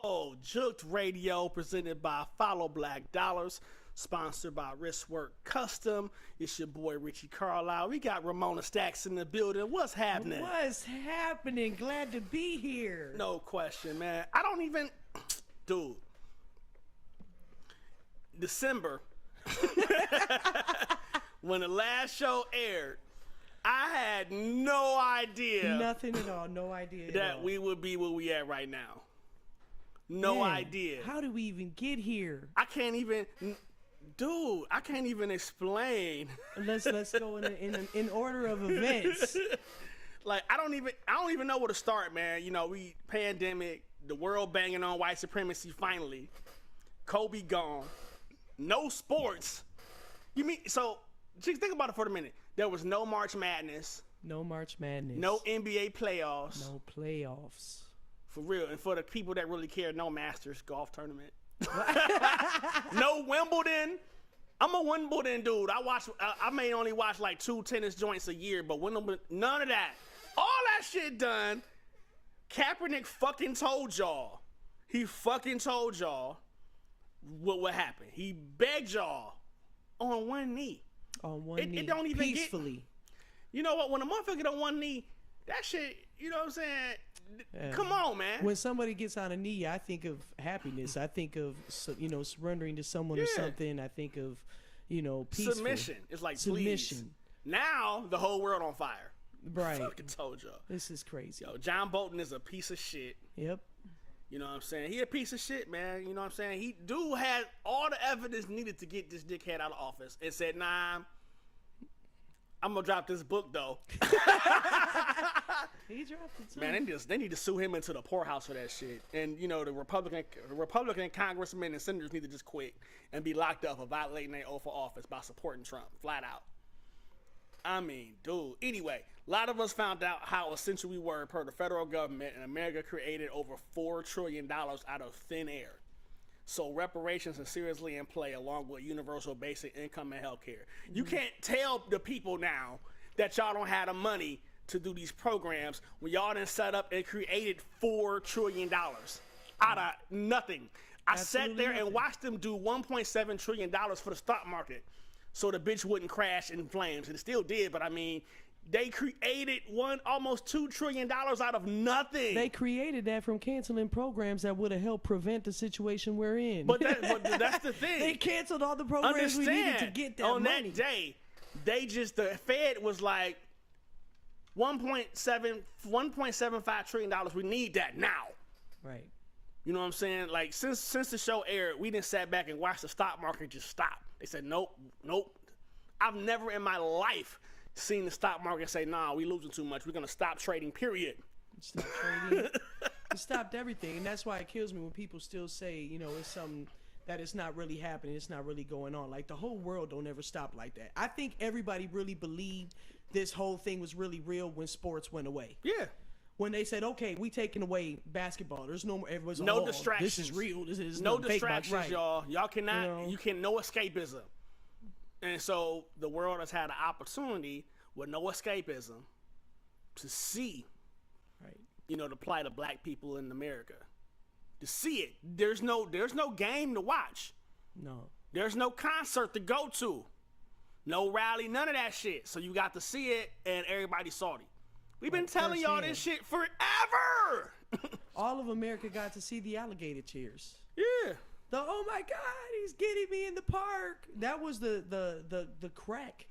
Jooked Radio, presented by Follow Black Dollars, sponsored by Wristwork Custom. It's your boy Richie Carlisle. We got Ramona Stacks in the building. What's happening? What's happening? Glad to be here. No question, man. I don't even, dude. December, when the last show aired, I had no idea. Nothing at all. No idea that we would be where we at right now. No idea. How did we even get here? I can't even, dude. I can't even explain. Let's go in order of events. Like I don't even know where to start, man. You know, we pandemic, the world banging on white supremacy. Finally, Kobe gone. No sports. You mean so? Just think about it for a minute. There was no March Madness. No March Madness. No NBA playoffs. No playoffs. For real. And for the people that really care, no Masters golf tournament. No Wimbledon. I'm a Wimbledon dude. I may only watch like 2 tennis joints a year, but Wimbledon, none of that. All that shit done. Kaepernick fucking told y'all. He fucking told y'all what happened. He begged y'all on one knee. On one knee. It don't even peacefully. You know what? When a motherfucker on one knee, that shit, you know what I'm saying? Come on, man. When somebody gets on a knee, I think of happiness. I think of, surrendering to someone or something. I think of, peaceful. Submission. It's like, submission. Please. Now, the whole world on fire. Right. I fucking told y'all. This is crazy. Yo, John Bolton is a piece of shit. Yep. You know what I'm saying? He a piece of shit, man. You know what I'm saying? He had all the evidence needed to get this dickhead out of office and said, nah, I'm gonna drop this book though. He dropped it too. Man, they need to sue him into the poorhouse for that shit. And the Republican congressmen and senators need to just quit and be locked up for violating their oath of office by supporting Trump, flat out. I mean, dude. Anyway, a lot of us found out how essential we were per the federal government, and America created over $4 trillion out of thin air. So reparations are seriously in play, along with universal basic income and health care. You can't tell the people now that y'all don't have the money to do these programs when y'all done set up and created $4 trillion out of nothing. I sat there and watched them do $1.7 trillion for the stock market so the bitch wouldn't crash in flames. And it still did, but I mean, they created almost $2 trillion out of nothing. They created that from canceling programs that would have helped prevent the situation we're in. But that's the thing. They canceled all the programs we needed to get that on money. That day, the Fed was like, $1.75 trillion. We need that now. Right. You know what I'm saying? Like since the show aired, we didn't sat back and watched the stock market just stop. They said nope. I've never in my life seen the stock market say, nah, we losing too much. We're gonna stop trading. Period. Stop trading. It stopped everything, and that's why it kills me when people still say, it's something that it's not really happening. It's not really going on. Like the whole world don't ever stop like that. I think everybody really believed this whole thing was really real when sports went away. Yeah. When they said, okay, we taking away basketball. There's no more. Everyone's no distractions. This is real. This is no fake distractions, right. y'all. Y'all cannot. You can no escapism. And so the world has had an opportunity with no escapism to see, right? The plight of black people in America. To see it. There's no game to watch. No. There's no concert to go to. No rally, none of that shit. So you got to see it, and everybody saw it. We've been telling y'all this shit forever. All of America got to see the alligator cheers. Yeah. Oh my God, he's getting me in the park. That was the crack.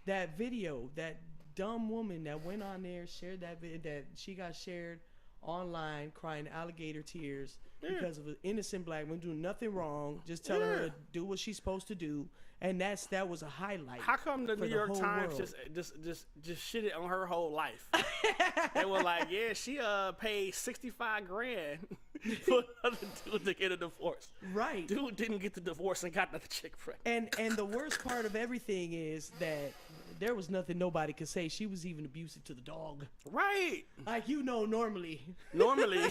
That video, that dumb woman that went on there, shared that video, that she got shared online, crying alligator tears because of an innocent black woman doing nothing wrong, just telling her to do what she's supposed to do, and that was a highlight. How come the New York Times just shitted on her whole life? They were like, yeah, she paid $65,000 for another dude to get a divorce. Right. Dude didn't get the divorce and got another chick pregnant. And the worst part of everything is that there was nothing nobody could say. She was even abusive to the dog. Right. Like normally. Normally.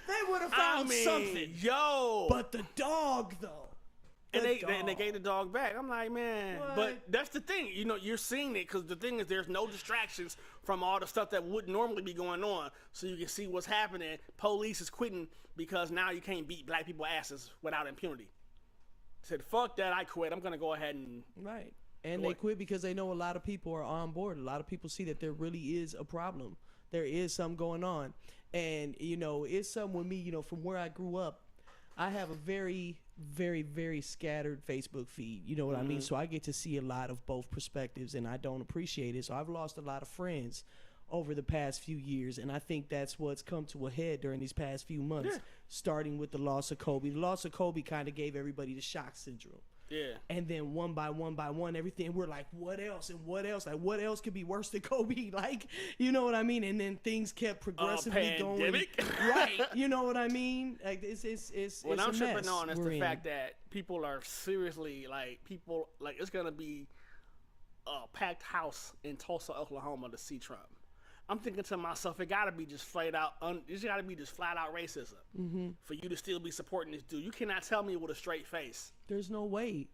They would have found something. Yo. But the dog, though. And they gave the dog back. I'm like, man. What? But that's the thing. You know, you're seeing it because the thing is there's no distractions from all the stuff that would normally be going on. So you can see what's happening. Police is quitting because now you can't beat black people asses without impunity. Said, fuck that, I quit. I'm going to go ahead and... Right. And they quit because they know a lot of people are on board. A lot of people see that there really is a problem. There is something going on. And, you know, it's something with me, you know, from where I grew up, I have a very, very, very scattered Facebook feed. You know what I mean? So I get to see a lot of both perspectives, and I don't appreciate it. So I've lost a lot of friends over the past few years, and I think that's what's come to a head during these past few months, starting with the loss of Kobe. The loss of Kobe kind of gave everybody the shock syndrome. Yeah. And then one by one, everything, we're like, what else and what else? Like, what else could be worse than Kobe? Like, you know what I mean? And then things kept progressively going. Right. You know what I mean? Like, it's what I'm tripping mess on is the fact that people are seriously, like, it's going to be a packed house in Tulsa, Oklahoma to see Trump. I'm thinking to myself, it gotta be just flat out racism for you to still be supporting this dude. You cannot tell me with a straight face. There's no way.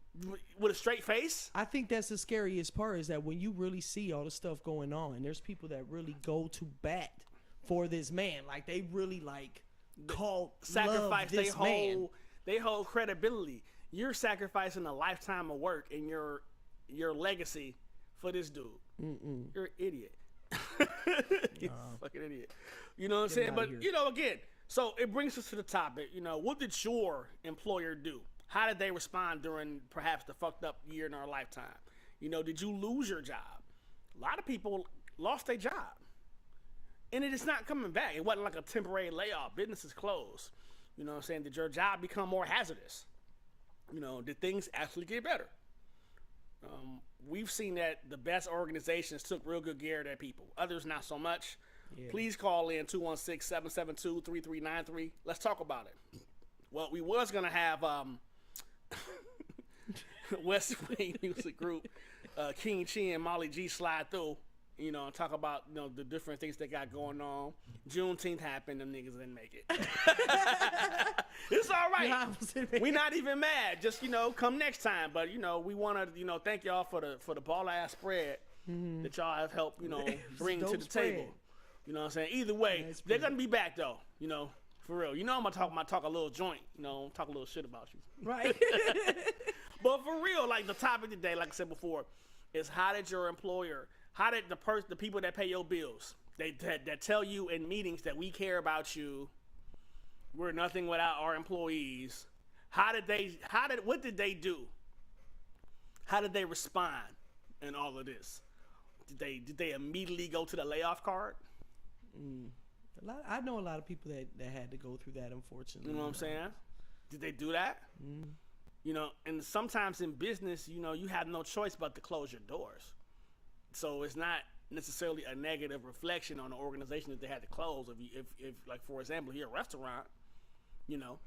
With a straight face? I think that's the scariest part, is that when you really see all the stuff going on, and there's people that really go to bat for this man, like they really sacrifice they whole credibility. You're sacrificing a lifetime of work and your legacy for this dude. You're an idiot. You fucking idiot. You know what I'm saying? But, you know, again, so it brings us to the topic. You know, what did your employer do? How did they respond during perhaps the fucked up year in our lifetime? You know, did you lose your job? A lot of people lost their job. And it is not coming back. It wasn't like a temporary layoff. Businesses closed. You know what I'm saying? Did your job become more hazardous? You know, did things actually get better? We've seen that the best organizations took real good care of their people. Others not so much. Yeah. Please call in 216-772-3393. Let's talk about it. Well, we was going to have West Wing Music Group, King Chi and Molly G slide through, you know, and talk about, you know, the different things they got going on. Juneteenth happened, them niggas didn't make it. It's all right. We not even mad. Just, you know, come next time. But, you know, we want to, you know, thank y'all for the baller ass spread that y'all have helped, you know, bring to the table. You know what I'm saying? Either way, they're gonna be back though. You know, for real. You know, I'm gonna talk a little joint. You know, talk a little shit about you. Right. But for real, like the topic today, like I said before, is how did your employer, how did the people that pay your bills, that tell you in meetings that we care about you, we're nothing without our employees. What did they do? How did they respond in all of this? Did they immediately go to the layoff card? I know a lot of people that had to go through that, unfortunately. You know what I'm saying? Did they do that? You know, and sometimes in business, you know, you have no choice but to close your doors. So it's not necessarily a negative reflection on the organization that they had to close. If like, for example, you're a restaurant, you know,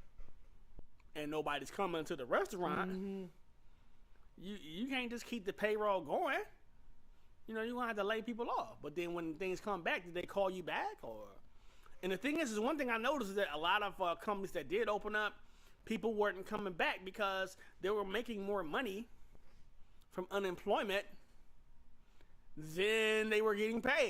and nobody's coming to the restaurant, you can't just keep the payroll going. You know, you're going to have to lay people off. But then when things come back, did they call you back? And the thing is one thing I noticed is that a lot of companies that did open up, people weren't coming back because they were making more money from unemployment than they were getting paid.